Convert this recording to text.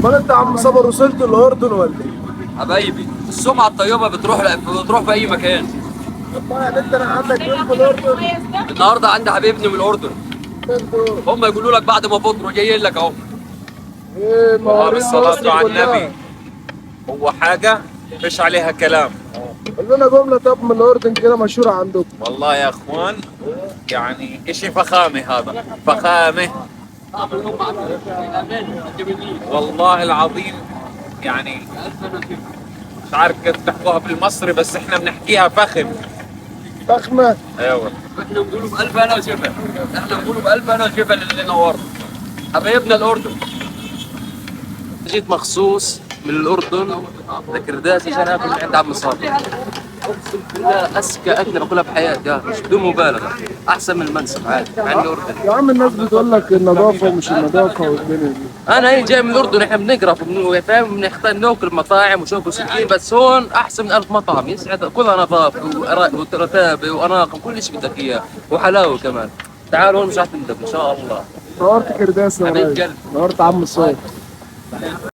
امال انت يا عم صابر وصلت الاردن ولا ايه؟ حبايبي السمعه الطيبه بتروح في اي مكان. والله يعني انت انا عندك يوم في الاردن. النهارده عندي حبيبني من الاردن. انتوا هم يقولوا لك بعد ما فطروا جايين لك اهو. ايه وهذا مواريث الصلاة مصر على كلها؟ النبي هو حاجة مش عليها كلام. قول لنا جمله طب من الاردن كده مشهوره عندكم. والله يا اخوان يعني اشي فخامة، هذا فخامة والله العظيم. يعني مش عارف كيف تحكوها بالمصري بس احنا بنحكيها فخم. فخمه. ايوه احنا بنقولوا بألف انا وشفا. احنا بنقولوا بألف انا وشفا للي نورنا. حبايبنا الاردن. جيت مخصوص من الاردن لكرداس عشان اكل من عند عم صابر. اقسم بالله اسكى اكله باكلها بحياتي مش بدون مبالغه. احسن من المنسف عادي مع اني اردني. يا عم الناس بتقول لك النظافه ومش النظافه والدنيا دي. انا هي جاي من الاردن، احنا بنقرف فاهم، بنختار ناكل مطاعم وشوك وسكين، بس هون احسن من 1000 مطعم يسعد، كلها نظافه ورتابه واناقه كل شيء بدك اياه وحلاوه كمان. تعالوا هون مش راح تندم ان شاء الله. نورت كرداس يا حبيب ريس. قلبي. نورت عم الصايغ.